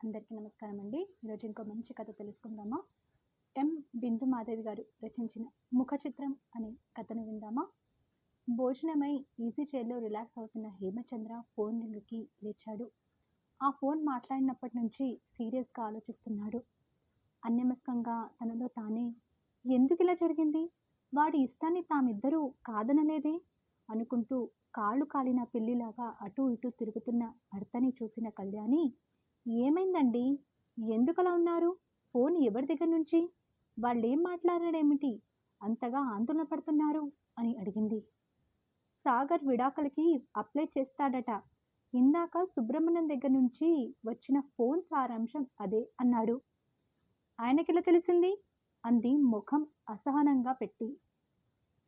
అందరికీ నమస్కారం అండి. ఈరోజు ఇంకో మంచి కథ తెలుసుకుందామా? ఎం. బిందు మాధవి గారు రచించిన 'ముఖ చిత్రం' అనే కథను విందామా? భోజనమై ఈజీ చైర్‌లో రిలాక్స్ అవుతున్న హేమచంద్ర ఫోన్ రింగ్‌కి లేచాడు. ఆ ఫోన్ మాట్లాడినప్పటి నుంచి సీరియస్‌గా ఆలోచిస్తున్నాడు. అన్యమస్కంగా తనలో తానే ఎందుకిలా జరిగింది? వాడి ఇష్టాన్ని తామిద్దరూ కాదనలేదే? అనుకుంటూ కాళ్ళు కాలిన పిల్లిలాగా అటూ ఇటూ తిరుగుతున్న భర్తని చూసిన కళ్యాణి, ఏమైందండి? ఎందుకలా ఉన్నారు? ఫోన్ ఎవరి దగ్గర నుంచి? వాళ్ళేం మాట్లాడారేమిటి? అంతగా ఆందోళన పడుతున్నారు అని అడిగింది. సాగర్ విడాకులకి అప్లై చేస్తాడట. ఇందాక సుబ్రహ్మణ్యం దగ్గర నుంచి వచ్చిన ఫోన్ సారాంశం అదే అన్నాడు. ఆయనకెలా తెలిసింది? అంది ముఖం అసహనంగా పెట్టి.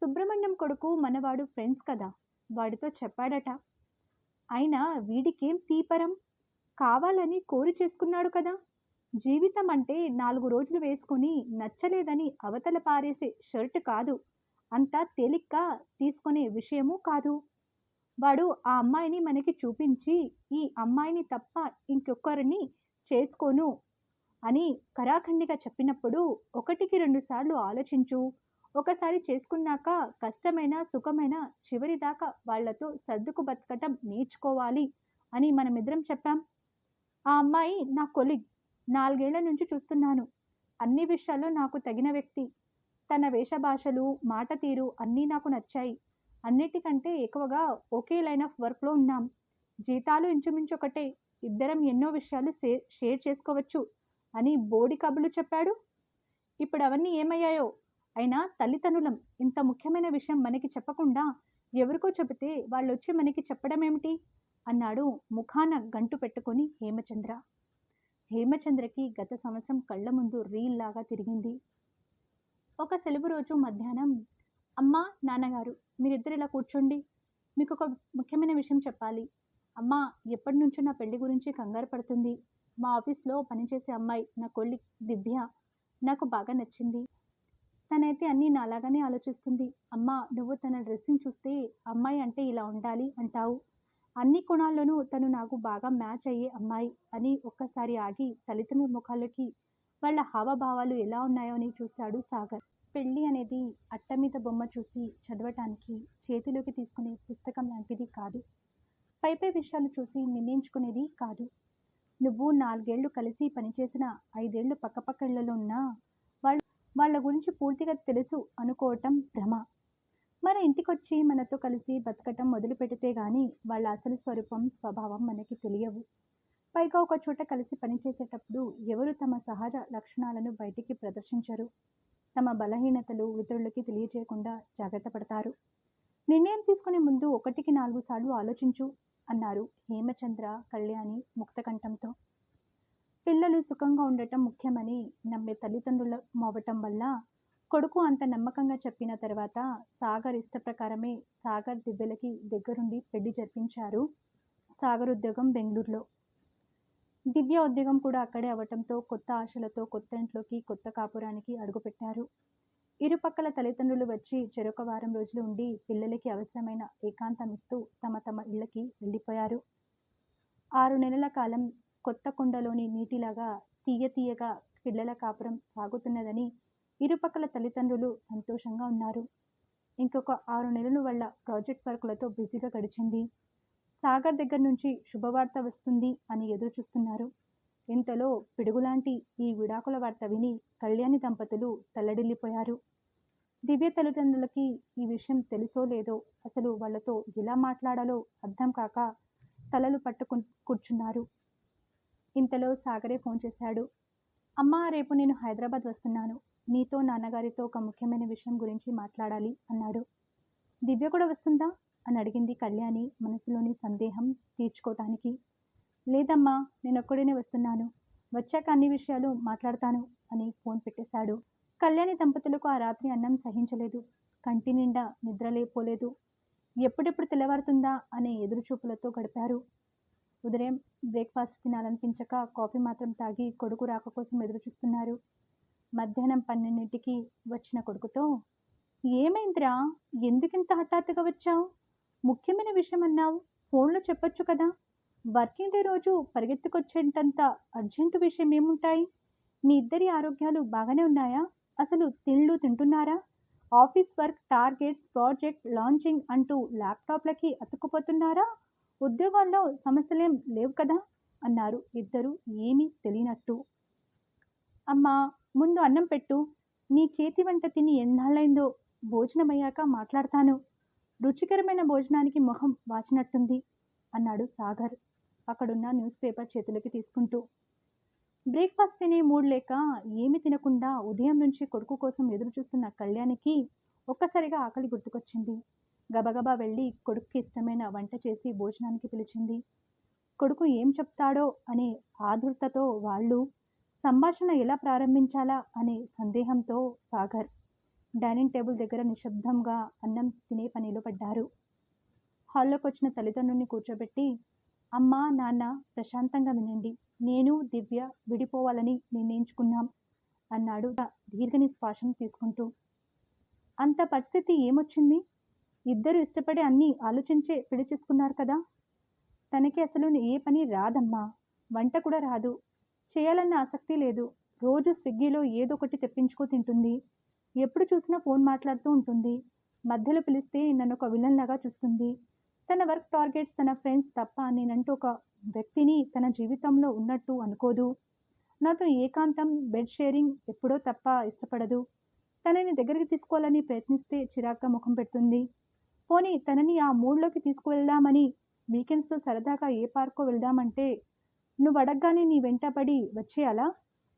సుబ్రహ్మణ్యం కొడుకు మనవాడు ఫ్రెండ్స్ కదా, వాడితో చెప్పాడట. అయినా వీడికేం తీపరం? కావాలని కోరి చేసుకున్నాడు కదా. జీవితం అంటే 4 రోజులు వేసుకొని నచ్చలేదని అవతల పారేసే షర్ట్ కాదు. అంత తేలిగ్గా తీసుకునే విషయమూ కాదు. వాడు ఆ అమ్మాయిని మనకి చూపించి, ఈ అమ్మాయిని తప్ప ఇంకొకరిని చేసుకోను అని కరాఖండిగా చెప్పినప్పుడు 1కి 2 సార్లు ఆలోచించు. ఒకసారి చేసుకున్నాక కష్టమైన సుఖమైన చివరిదాకా వాళ్లతో సర్దుకు బతకటం నేర్చుకోవాలి అని మనమిద్దరం చెప్పాం. ఆ అమ్మాయి నా కొలీగ్. 4 ఏళ్ల నుంచి చూస్తున్నాను. అన్ని విషయాల్లో నాకు తగిన వ్యక్తి. తన వేషభాషలు, మాట తీరు అన్నీ నాకు నచ్చాయి. అన్నిటికంటే ఎక్కువగా ఒకే లైన్ ఆఫ్ వర్క్‌లో ఉన్నాం. జీతాలు ఇంచుమించు ఒకటే. ఇద్దరం ఎన్నో విషయాలు షేర్ చేసుకోవచ్చు అని బోడి కబుర్లు చెప్పాడు. ఇప్పుడు అవన్నీ ఏమయ్యాయో? అయినా తల్లిదండ్రులం. ఇంత ముఖ్యమైన విషయం మనకి చెప్పకుండా ఎవరికో చెబితే వాళ్ళొచ్చి మనకి చెప్పడమేమిటి? అన్నాడు ముఖాన గంటు పెట్టుకొని హేమచంద్ర. హేమచంద్రకి గత సంవత్సరం కళ్ళ ముందు రీల్లాగా తిరిగింది. ఒక సెలవు రోజు మధ్యాహ్నం, అమ్మా, నాన్నగారు, మీరిద్దరు ఇలా కూర్చోండి. మీకు ఒక ముఖ్యమైన విషయం చెప్పాలి. అమ్మ ఎప్పటి నుంచో నా పెళ్లి గురించి కంగారు పడుతుంది. మా ఆఫీస్లో పనిచేసే అమ్మాయి, నా కొలీగ్ దివ్య, నాకు బాగా నచ్చింది. తనైతే అన్నీ నాలాగానే ఆలోచిస్తుంది. అమ్మ, నువ్వు తన డ్రెస్సింగ్ చూస్తే అమ్మాయి అంటే ఇలా ఉండాలి అంటావు. అన్ని కోణాల్లోనూ తను నాకు బాగా మ్యాచ్ అయ్యే అమ్మాయి అని ఒక్కసారి ఆగి తల్లిదండ్రుల ముఖాల్లోకి వాళ్ళ హావభావాలు ఎలా ఉన్నాయో అని చూశాడు సాగర్. పెళ్ళి అనేది అట్ట మీద బొమ్మ చూసి చదవటానికి చేతిలోకి తీసుకునే పుస్తకం లాంటిది కాదు. పై విషయాలు చూసి నిర్ణయించుకునేది కాదు. నువ్వు 4 ఏళ్లు కలిసి పనిచేసిన 5 ఏళ్లు పక్కపక్క ఇళ్లలో ఉన్నా వాళ్ళ గురించి పూర్తిగా తెలుసు అనుకోవటం భ్రమ. మన ఇంటికొచ్చి మనతో కలిసి బతకటం మొదలు పెడితే గాని వాళ్ళ అసలు స్వరూపం, స్వభావం మనకి తెలియవు. పైగా ఒక చోట కలిసి పనిచేసేటప్పుడు ఎవరు తమ సహజ లక్షణాలను బయటికి ప్రదర్శించరు. తమ బలహీనతలు ఇతరులకి తెలియజేయకుండా జాగ్రత్త పడతారు. నిర్ణయం తీసుకునే ముందు 1కి 4 సార్లు ఆలోచించు అన్నారు హేమచంద్ర కళ్యాణి ముక్తకంఠంతో. పిల్లలు సుఖంగా ఉండటం ముఖ్యమని నమ్మే తల్లిదండ్రులు మోవటం వల్ల కొడుకు అంత నమ్మకంగా చెప్పిన తర్వాత సాగర్ ఇష్ట ప్రకారమే సాగర్ దివ్యలకి దగ్గరుండి పెళ్లి జరిపించారు. సాగర్ ఉద్యోగం బెంగళూరులో, దివ్య ఉద్యోగం కూడా అక్కడే అవటంతో కొత్త ఆశలతో కొత్త ఇంట్లోకి, కొత్త కాపురానికి అడుగుపెట్టారు. ఇరుపక్కల తల్లిదండ్రులు వచ్చి చెరొక వారం రోజులు ఉండి పిల్లలకి అవసరమైన ఏకాంతం ఇస్తూ తమ తమ ఇళ్లకి వెళ్ళిపోయారు. 6 నెలల కాలం కొత్త కుండలోని నీటిలాగా తీయగా పిల్లల కాపురం సాగుతున్నదని ఇరుపక్కల తల్లిదండ్రులు సంతోషంగా ఉన్నారు. ఇంకొక 6 నెలలు వాళ్ళ ప్రాజెక్ట్ వర్కులతో బిజీగా గడిచింది. సాగర్ దగ్గర నుంచి శుభవార్త వస్తుంది అని ఎదురు చూస్తున్నారు. ఇంతలో పిడుగులాంటి ఈ విడాకుల వార్త విని కళ్యాణి దంపతులు తల్లడిల్లిపోయారు. దివ్య తల్లిదండ్రులకి ఈ విషయం తెలుసో లేదో, అసలు వాళ్లతో ఎలా మాట్లాడాలో అర్థం కాక తలలు పట్టుకుని కూర్చున్నారు. ఇంతలో సాగరే ఫోన్ చేశాడు. అమ్మా, రేపు నేను హైదరాబాద్ వస్తున్నాను. నీతో నాన్నగారితో ఒక ముఖ్యమైన విషయం గురించి మాట్లాడాలి అన్నాడు. దివ్య కూడా వస్తుందా అని అడిగింది కళ్యాణి మనసులోని సందేహం తీర్చుకోవటానికి. లేదమ్మా, నేను ఒక్కడినే వస్తున్నాను. వచ్చాక అన్ని విషయాలు మాట్లాడతాను అని ఫోన్ పెట్టేశాడు. కళ్యాణి దంపతులకు ఆ రాత్రి అన్నం సహించలేదు. కంటి నిండా నిద్రలేపోలేదు. ఎప్పుడెప్పుడు తెల్లవారుతుందా అనే ఎదురుచూపులతో గడిపారు. ఉదయం బ్రేక్ఫాస్ట్ తినాలనిపించక కాఫీ మాత్రం తాగి కొడుకు రాక కోసం ఎదురు చూస్తున్నారు. మధ్యాహ్నం 12కి వచ్చిన కొడుకుతో, ఏమైందిరా, ఎందుకింత హఠాత్తుగా వచ్చావు? ముఖ్యమైన విషయం అన్నావు, ఫోన్లో చెప్పొచ్చు కదా వర్కింగ్ డే రోజు పరిగెత్తుకొచ్చేటంత అర్జెంటు విషయం ఏముంటాయి? మీ ఇద్దరి ఆరోగ్యాలు బాగానే ఉన్నాయా? అసలు తిండ్లు తింటున్నారా? Office work, targets, project launching అంటూ ల్యాప్టాప్లకి అతుక్కుపోతున్నారా? ఉద్యోగాల్లో సమస్యలేం లేవు కదా? అన్నారు ఇద్దరు ఏమీ తెలియనట్టు. అమ్మా, ముందు అన్నం పెట్టు. నీ చేతి వంట తిని ఎన్నాళ్ళైందో. భోజనమయ్యాక మాట్లాడతాను. రుచికరమైన భోజనానికి మొహం వాచినట్టుంది అన్నాడు సాగర్ అక్కడున్న న్యూస్ పేపర్ చేతులకి తీసుకుంటూ. బ్రేక్ఫాస్ట్ తినే మూడ్ లేక ఏమి తినకుండా ఉదయం నుంచి కొడుకు కోసం ఎదురు చూస్తున్న కళ్యాణికి ఒక్కసారిగా ఆకలి గుర్తుకొచ్చింది. గబగబా వెళ్ళి కొడుక్కి ఇష్టమైన వంట చేసి భోజనానికి పిలిచింది. కొడుకు ఏం చెప్తాడో అనే ఆదుర్తతో వాళ్ళు సంభాషణ ఎలా ప్రారంభించాలా అనే సందేహంతో సాగర్ డైనింగ్ టేబుల్ దగ్గర నిశ్శబ్దంగా అన్నం తినే పనిలో పడ్డారు. హాల్లోకి వచ్చిన తల్లిదండ్రుల్ని కూర్చోబెట్టి, అమ్మా నాన్న ప్రశాంతంగా వినండి. నేను దివ్య విడిపోవాలని నిర్ణయించుకున్నాం అన్నాడు దీర్ఘ నిశ్వాసం తీసుకుంటూ. అంత పరిస్థితి ఏమొచ్చింది? ఇద్దరు ఇష్టపడి అన్నీ ఆలోచించే పెళ్లి చేసుకున్నారు కదా. తనకి అసలు ఏ పని రాదమ్మా. వంట కూడా రాదు. చేయాలన్న ఆసక్తి లేదు. రోజు స్విగ్గీలో ఏదో ఒకటి తెప్పించుకో తింటుంది. ఎప్పుడు చూసినా ఫోన్ మాట్లాడుతూ ఉంటుంది. మధ్యలో పిలిస్తే నన్ను ఒక విలన్ లాగా చూస్తుంది. తన వర్క్ టార్గెట్స్, తన ఫ్రెండ్స్ తప్ప నేనంటూ ఒక వ్యక్తిని తన జీవితంలో ఉన్నట్టు అనుకోదు. నాతో ఏకాంతం, బెడ్ షేరింగ్ ఎప్పుడో తప్ప ఇష్టపడదు. తనని దగ్గరికి తీసుకోవాలని ప్రయత్నిస్తే చిరాగ్గా ముఖం పెడుతుంది. పోనీ తనని ఆ మూడ్లోకి తీసుకువెళ్దామని వీకెండ్స్లో సరదాగా ఏ పార్కో వెళ్దామంటే నువ్వు అడగగానే నీ వెంటపడి వచ్చేయాలా?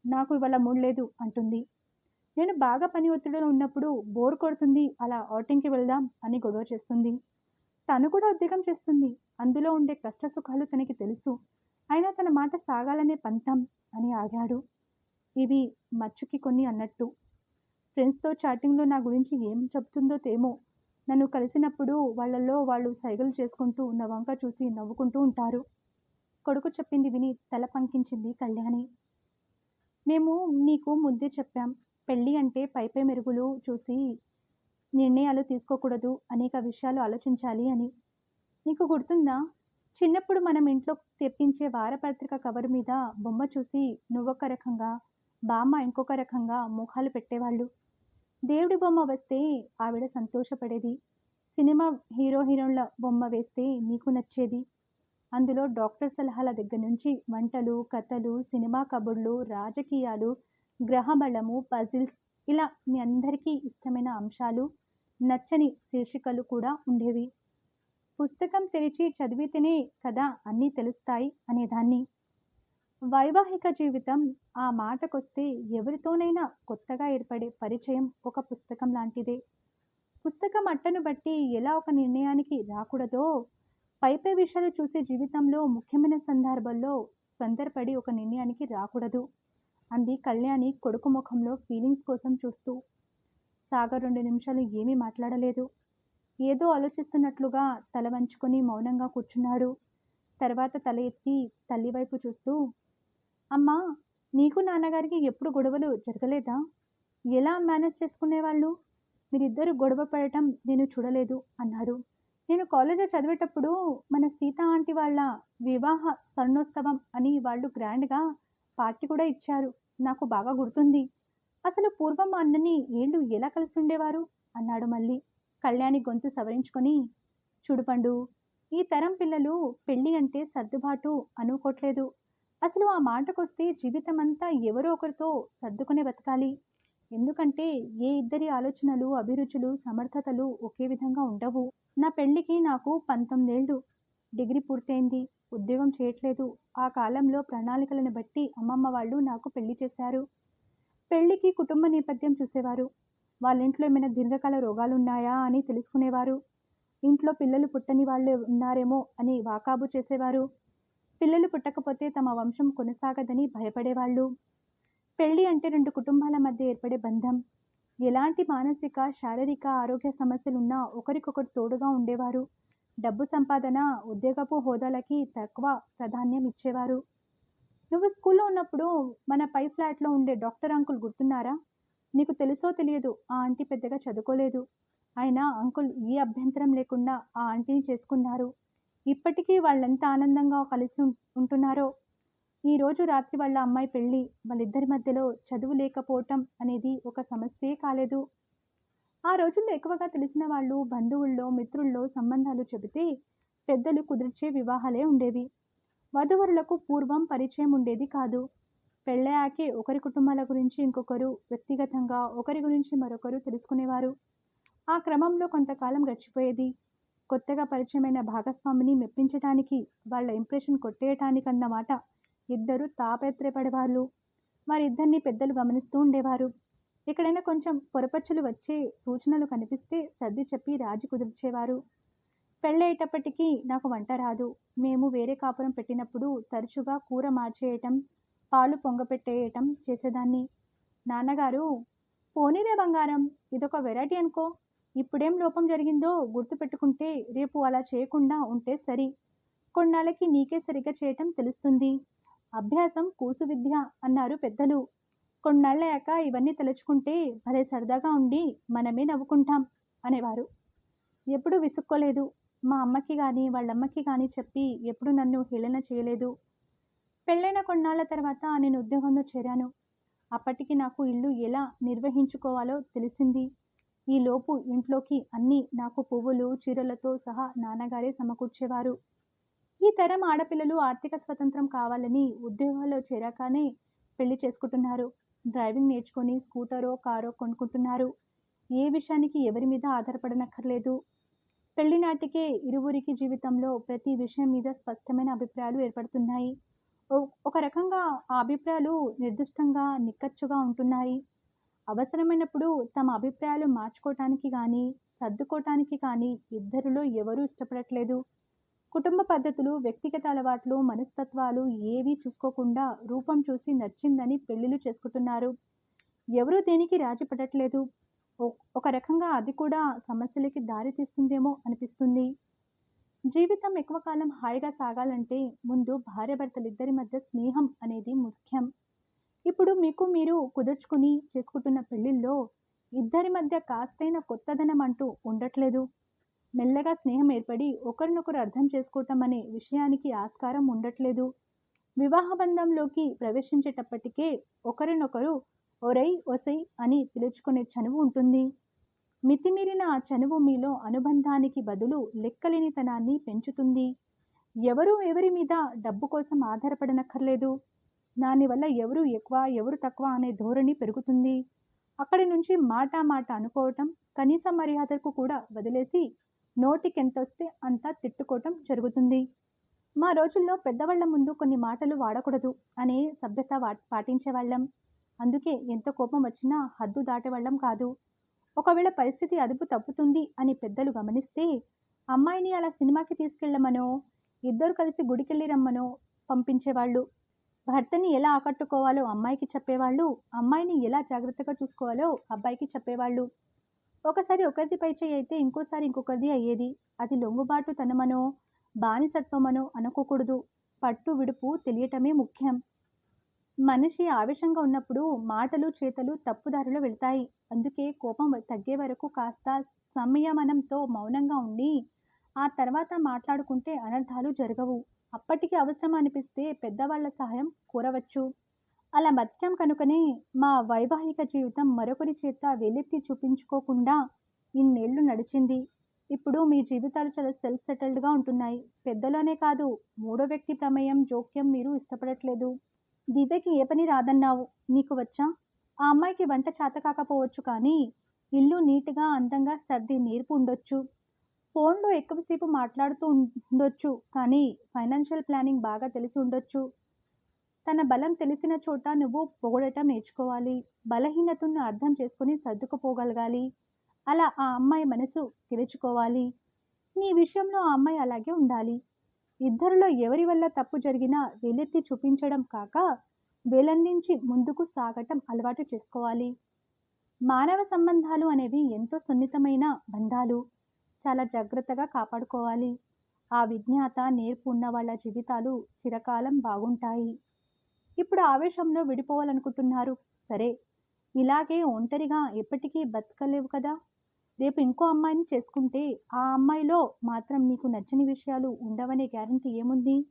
నాకు ఇవాళ మూడ్ లేదు అంటుంది. నేను బాగా పని ఒత్తిడిలో ఉన్నప్పుడు బోర్ కొడుతుంది, అలా ఔటింగ్కి వెళ్దాం అని గొడవ చేస్తుంది. తను కూడా ఉద్యోగం చేస్తుంది. అందులో ఉండే కష్ట సుఖాలు తనకి తెలుసు. అయినా తన మాట సాగాలనే పంతం అని ఆగాడు. ఇవి మచ్చుకి కొన్ని అన్నట్టు. ఫ్రెండ్స్తో చాటింగ్లో నా గురించి ఏం చెప్తుందో తేమో. నన్ను కలిసినప్పుడు వాళ్ళల్లో వాళ్ళు సైగలు చేసుకుంటూ నా వంక చూసి నవ్వుకుంటూ ఉంటారు. కొడుకు చెప్పింది విని తల పంకించింది కళ్యాణి. మేము నీకు ముందే చెప్పాం. పెళ్ళి అంటే పైపై మెరుగులు చూసి నిర్ణయాలు తీసుకోకూడదు. అనేక విషయాలు ఆలోచించాలి అని. నీకు గుర్తుందా? చిన్నప్పుడు మనం ఇంట్లో తెప్పించే వారపత్రిక కవర్ మీద బొమ్మ చూసి నువ్వొక రకంగా, బామ్మ ఇంకొక రకంగా మొఖాలు పెట్టేవాళ్ళు. దేవుడి బొమ్మ వస్తే ఆవిడ సంతోషపడేది. సినిమా హీరో హీరోయిన్ల బొమ్మ వేస్తే నీకు నచ్చేది. అందులో డాక్టర్ సలహాల దగ్గర నుంచి వంటలు, కథలు, సినిమా కబుర్లు, రాజకీయాలు, గ్రహబలము, పజిల్స్ ఇలా మీ అందరికీ ఇష్టమైన అంశాలు, నచ్చని శీర్షికలు కూడా ఉండేవి. పుస్తకం తెరిచి చదివితేనే కదా అన్నీ తెలుస్తాయి అనేదాన్ని. వైవాహిక జీవితం ఆ మాటకొస్తే ఎవరితోనైనా కొత్తగా ఏర్పడే పరిచయం ఒక పుస్తకం లాంటిదే. పుస్తకం అట్టను బట్టి ఎలా ఒక నిర్ణయానికి రాకూడదో, పైపై విషయాలు చూసే జీవితంలో ముఖ్యమైన సందర్భాల్లో తొందరపడి ఒక నిర్ణయానికి రాకూడదు అంది కళ్యాణి కొడుకు ముఖంలో ఫీలింగ్స్ కోసం చూస్తూ. సాగర్ 2 నిమిషాలు ఏమీ మాట్లాడలేదు. ఏదో ఆలోచిస్తున్నట్లుగా తల వంచుకొని మౌనంగా కూర్చున్నాడు. తర్వాత తల ఎత్తి తల్లి వైపు చూస్తూ, అమ్మా, నీకు నాన్నగారికి ఎప్పుడు గొడవలు జరగలేదా? ఎలా మేనేజ్ చేసుకునేవాళ్ళు? మీరిద్దరూ గొడవ పడటం నేను చూడలేదు అన్నాడు. నేను కాలేజీలో చదివేటప్పుడు మన సీత ఆంటీ వాళ్ళ వివాహ స్వర్ణోత్సవం అని వాళ్ళు గ్రాండ్గా పార్టీ కూడా ఇచ్చారు. నాకు బాగా గుర్తుంది. అసలు పూర్వం మా అన్నని ఏళ్ళు ఎలా కలిసి ఉండేవారు అన్నాడు మళ్ళీ. కళ్యాణి గొంతు సవరించుకొని, చూడు పండు, ఈ తరం పిల్లలు పెళ్ళి అంటే సర్దుబాటు అనుకోవట్లేదు. అసలు ఆ మాటకొస్తే జీవితమంతా ఎవరో ఒకరితో సర్దుకునే బతకాలి. ఎందుకంటే ఏ ఇద్దరి ఆలోచనలు, అభిరుచులు, సమర్థతలు ఒకే విధంగా ఉండవు. నా పెళ్ళికి నాకు 19 ఏళ్ళు. డిగ్రీ పూర్తయింది. ఉద్యోగం చేయట్లేదు. ఆ కాలంలో ప్రణాళికలను బట్టి అమ్మమ్మ వాళ్ళు నాకు పెళ్లి చేశారు. పెళ్ళికి కుటుంబ నేపథ్యం చూసేవారు. వాళ్ళింట్లో ఏమైనా దీర్ఘకాల రోగాలున్నాయా అని తెలుసుకునేవారు. ఇంట్లో పిల్లలు పుట్టని వాళ్ళు ఉన్నారేమో అని వాకాబు చేసేవారు. పిల్లలు పుట్టకపోతే తమ వంశం కొనసాగదని భయపడేవాళ్ళు. పెళ్ళి అంటే 2 కుటుంబాల మధ్య ఏర్పడే బంధం. ఎలాంటి మానసిక, శారీరక ఆరోగ్య సమస్యలున్నా ఒకరికొకరు తోడుగా ఉండేవారు. డబ్బు సంపాదన, ఉద్యోగపు హోదాలకి తక్కువ ప్రాధాన్యం ఇచ్చేవారు. నువ్వు స్కూల్లో ఉన్నప్పుడు మన పై ఫ్లాట్లో ఉండే డాక్టర్ అంకుల్ గుర్తున్నారా? నీకు తెలుసో తెలియదు, ఆ ఆంటీ పెద్దగా చదువుకోలేదు. అయినా అంకుల్ ఏ అభ్యంతరం లేకుండా ఆ ఆంటీని చేసుకున్నారు. ఇప్పటికీ వాళ్ళెంత ఆనందంగా కలిసి ఉంటున్నారో. ఈరోజు రాత్రి వాళ్ళ అమ్మాయి పెళ్లి. వాళ్ళిద్దరి మధ్యలో చదువు లేకపోవటం అనేది ఒక సమస్యే కాలేదు. ఆ రోజుల్లో ఎక్కువగా తెలిసిన వాళ్ళు, బంధువుల్లో, మిత్రుల్లో సంబంధాలు చెబితే పెద్దలు కుదిర్చే వివాహాలే ఉండేవి. వధూవరులకు పూర్వం పరిచయం ఉండేది కాదు. పెళ్ళయ్యాకే ఒకరి కుటుంబాల గురించి ఇంకొకరు, వ్యక్తిగతంగా ఒకరి గురించి మరొకరు తెలుసుకునేవారు. ఆ క్రమంలో కొంతకాలం గడిచిపోయేది. కొత్తగా పరిచయమైన భాగస్వామిని మెప్పించటానికి, వాళ్ళ ఇంప్రెషన్ కొట్టేయటానికన్నమాట ఇద్దరు తాపత్రయపడేవాళ్ళు. వారిద్దరిని పెద్దలు గమనిస్తూ ఉండేవారు. ఎక్కడైనా కొంచెం పొరపచ్చులు వచ్చే సూచనలు కనిపిస్తే సర్ది చెప్పి రాజీ కుదిర్చేవారు. పెళ్ళయ్యేటప్పటికి నాకు వంట రాదు. మేము వేరే కాపురం పెట్టినప్పుడు తరచుగా కూర మార్చేయటం, పాలు పొంగపెట్టేయటం చేసేదాన్ని. నాన్నగారు, పోనీలే బంగారం, ఇదొక వెరైటీ అనుకో. ఇప్పుడేం లోపం జరిగిందో గుర్తుపెట్టుకుంటే రేపు అలా చేయకుండా ఉంటే సరి. కొన్నాళ్ళకి నీకే సరిగ్గా చేయటం తెలుస్తుంది. అభ్యాసం కూసు విద్య అన్నారు పెద్దలు. కొన్నాళ్ళయ్యాక ఇవన్నీ తలుచుకుంటే భలే సరదాగా ఉండి మనమే నవ్వుకుంటాం అనేవారు. ఎప్పుడూ విసుక్కోలేదు. మా అమ్మకి గాని, వాళ్ళమ్మకి గాని చెప్పి ఎప్పుడూ నన్ను హేళన చేయలేదు. పెళ్ళైన కొన్నాళ్ళ తర్వాత నేను ఉద్యోగంలో చేరాను. అప్పటికి నాకు ఇల్లు ఎలా నిర్వహించుకోవాలో తెలిసింది. ఈలోపు ఇంట్లోకి అన్నీ నాకు పువ్వులు, చీరలతో సహా నాన్నగారే సమకూర్చేవారు. ఈ తరం ఆడపిల్లలు ఆర్థిక స్వతంత్రం కావాలని ఉద్యోగాల్లో చేరాకనే పెళ్లి చేసుకుంటున్నారు. డ్రైవింగ్ నేర్చుకొని స్కూటరో, కారో కొనుక్కుంటున్నారు. ఏ విషయానికి ఎవరి మీద ఆధారపడనక్కర్లేదు. పెళ్లి నాటికే ఇరువురికి జీవితంలో ప్రతి విషయం మీద స్పష్టమైన అభిప్రాయాలు ఏర్పడుతున్నాయి. ఒక రకంగా ఆ అభిప్రాయాలు నిర్దిష్టంగా, నిక్కచ్చుగా ఉంటున్నాయి. అవసరమైనప్పుడు తమ అభిప్రాయాలు మార్చుకోవటానికి గానీ, సర్దుకోవటానికి కానీ ఇద్దరిలో ఎవరూ ఇష్టపడట్లేదు. కుటుంబ పద్ధతులు, వ్యక్తిగత అలవాట్లు, మనస్తత్వాలు ఏవీ చూసుకోకుండా రూపం చూసి నచ్చిందని పెళ్లిళ్లు చేసుకుంటున్నారు. ఎవరూ దేనికి రాజీ పడట్లేదు. ఒక రకంగా అది కూడా సమస్యలకి దారి తీస్తుందేమో అనిపిస్తుంది. జీవితం ఎక్కువ కాలం హాయిగా సాగాలంటే ముందు భార్యాభర్తలిద్దరి మధ్య స్నేహం అనేది ముఖ్యం. ఇప్పుడు మీకు మీరు కుదుర్చుకుని చేసుకుంటున్న పెళ్లిల్లో ఇద్దరి మధ్య కాస్తైనా కొత్తదనం అంటూ ఉండట్లేదు. మెల్లగా స్నేహం ఏర్పడి ఒకరినొకరు అర్థం చేసుకోవటం అనే విషయానికి ఆస్కారం ఉండట్లేదు. వివాహ బంధంలోకి ప్రవేశించేటప్పటికే ఒకరినొకరు ఒరేయ్ ఒసై అని పిలుచుకునే చనువు ఉంటుంది. మితిమీరిన ఆ చనువు మీలో అనుబంధానికి బదులు లెక్కలేనితనాన్ని పెంచుతుంది. ఎవరు ఎవరి మీద డబ్బు కోసం ఆధారపడనక్కర్లేదు. దానివల్ల ఎవరు ఎక్కువ, ఎవరు తక్కువ అనే ధోరణి పెరుగుతుంది. అక్కడి నుంచి మాట మాట అనుకోవటం, కనీస మర్యాదకు కూడా వదిలేసి నోటికెంతొస్తే అంత తిట్టుకోవటం జరుగుతుంది. మా రోజుల్లో పెద్దవాళ్ల ముందు కొన్ని మాటలు వాడకూడదు అనే సభ్యత పాటించేవాళ్ళం. అందుకే ఎంత కోపం వచ్చినా హద్దు దాటేవాళ్ళం కాదు. ఒకవేళ పరిస్థితి అదుపు తప్పుతుంది అని పెద్దలు గమనిస్తే అమ్మాయిని అలా సినిమాకి తీసుకెళ్ళమనో, ఇద్దరు కలిసి గుడికెళ్ళి రమ్మనో పంపించేవాళ్ళు. భర్తని ఎలా ఆకట్టుకోవాలో అమ్మాయికి చెప్పేవాళ్ళు, అమ్మాయిని ఎలా జాగ్రత్తగా చూసుకోవాలో అబ్బాయికి చెప్పేవాళ్ళు. ఒకసారి ఒకరిది పైచేయి అయితే ఇంకోసారి ఇంకొకరిది అయ్యేది. అది లొంగుబాటు తనమనో, బానిసత్వమనో అనుకోకూడదు. పట్టు విడుపు తెలియటమే ముఖ్యం. మనిషి ఆవేశంగా ఉన్నప్పుడు మాటలు, చేతలు తప్పుదారిలో వెళ్తాయి. అందుకే కోపం తగ్గే వరకు కాస్త సంయమనంతో మౌనంగా ఉండి, ఆ తర్వాత మాట్లాడుకుంటే అనర్థాలు జరగవు. అప్పటికి అవసరం అనిపిస్తే పెద్దవాళ్ల సహాయం కోరవచ్చు. అలా బతికాం కనుకనే మా వైవాహిక జీవితం మరొకరి చేత వేలెత్తి చూపించుకోకుండా ఇన్నేళ్లు నడిచింది. ఇప్పుడు మీ జీవితాలు చాలా సెల్ఫ్ సెటిల్డ్‌గా ఉంటున్నాయి. పెద్దలనే కాదు, మూడో వ్యక్తి ప్రమేయం, జోక్యం మీరు ఇష్టపడట్లేదు. దివ్యకి ఏ పని రాదన్నావు. నీకు వచ్చా? ఆ అమ్మాయికి వంట చేతకాకపోవచ్చు కానీ, ఇల్లు నీట్‌గా, అందంగా సర్దే నేర్పు ఉండొచ్చు. ఫోన్‌లో ఎక్కువసేపు మాట్లాడుతూ ఉండొచ్చు కానీ, ఫైనాన్షియల్ ప్లానింగ్ బాగా తెలిసి ఉండొచ్చు. తన బలం తెలిసిన చోట నువ్వు పొగడటం నేర్చుకోవాలి. బలహీనతను అర్థం చేసుకొని సర్దుకుపోగలగాలి. అలా ఆ అమ్మాయి మనసు గెలుచుకోవాలి. నీ విషయంలో ఆ అమ్మాయి అలాగే ఉండాలి. ఇద్దరిలో ఎవరి వల్ల తప్పు జరిగినా వేలెత్తి చూపించడం కాక, వేలందించి ముందుకు సాగటం అలవాటు చేసుకోవాలి. మానవ సంబంధాలు అనేవి ఎంతో సున్నితమైన బంధాలు. చాలా జాగ్రత్తగా కాపాడుకోవాలి. ఆ విజ్ఞాత, నేర్పు ఉన్న వాళ్ళ జీవితాలు చిరకాలం బాగుంటాయి. ఇప్పుడు ఆవేశంలో విడిపోవాలనుకుంటున్నారు. సరే, ఇలాగే ఒంటరిగా ఎప్పటికీ బతకలేవు కదా. రేపు ఇంకో అమ్మాయిని చేసుకుంటే ఆ అమ్మాయిలో మాత్రం నీకు నచ్చని విషయాలు ఉండవనే గ్యారంటీ ఏముంది?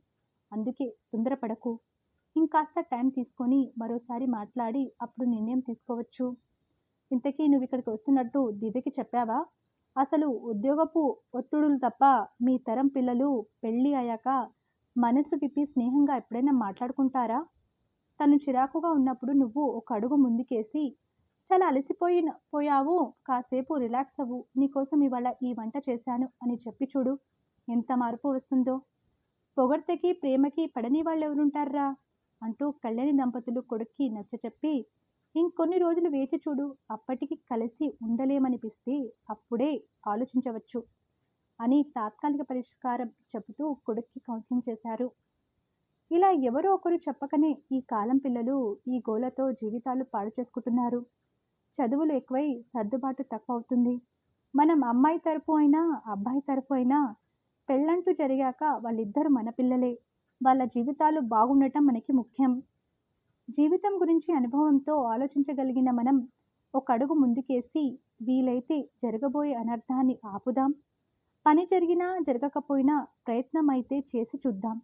అందుకే తొందరపడకు. ఇంకాస్త టైం తీసుకొని మరోసారి మాట్లాడి అప్పుడు నిర్ణయం తీసుకోవచ్చు. ఇంతకీ నువ్విక్కడికి వస్తున్నట్టు దివ్యకి చెప్పావా? అసలు ఉద్యోగపు ఒత్తిడులు తప్ప మీ తరం పిల్లలు పెళ్ళి అయ్యాక మనసు విప్పి స్నేహంగా ఎప్పుడైనా మాట్లాడుకుంటారా? తను చిరాకుగా ఉన్నప్పుడు నువ్వు ఒక అడుగు ముందుకేసి, చాలా పోయావు, కాసేపు రిలాక్స్ అవ్వు, నీకోసం ఇవాళ ఈ వంట చేశాను అని చెప్పి చూడు, ఎంత మార్పు వస్తుందో. పొగడ్తకి ప్రేమకి పడని వాళ్ళెవరుంటారా అంటూ కళ్యాణి దంపతులు కొడుక్కి నచ్చచెప్పి, ఇంకొన్ని రోజులు వేచి చూడు, అప్పటికి కలిసి ఉండలేమనిపిస్తే అప్పుడే ఆలోచించవచ్చు అని తాత్కాలిక పరిష్కారం చెబుతూ కొడుక్కి కౌన్సిలింగ్ చేశారు. ఇలా ఎవరో ఒకరు చెప్పకనే ఈ కాలం పిల్లలు ఈ గోలతో జీవితాలు పాడు చేసుకుంటున్నారు. చదువులు ఎక్కువై సర్దుబాటు తక్కువ అవుతుంది. మనం అమ్మాయి తరపు అయినా అబ్బాయి తరపు అయినా పెళ్ళంటూ జరిగాక వాళ్ళిద్దరూ మన పిల్లలే. వాళ్ళ జీవితాలు బాగుండటం మనకి ముఖ్యం. జీవితం గురించి అనుభవంతో ఆలోచించగలిగిన మనం ఒక అడుగు ముందుకేసి వీలైతే జరగబోయే అనర్థాన్ని ఆపుదాం. పని జరిగినా జరగకపోయినా ప్రయత్నం అయితే చేసి చూద్దాం.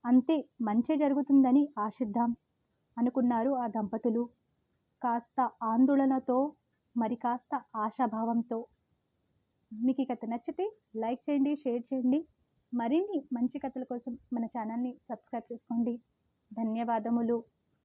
అంతే మంచే జరుగుతుందని ఆశిద్దాం అనుకున్నారు ఆ దంపతులు. కాస్త ఆందోళనతో, మరి కాస్త ఆశాభావంతో. మీకు ఈ కథ నచ్చితే లైక్ చేయండి, షేర్ చేయండి. మరిన్ని మంచి కథల కోసం మన ఛానల్ని సబ్స్క్రైబ్ చేసుకోండి. ధన్యవాదములు.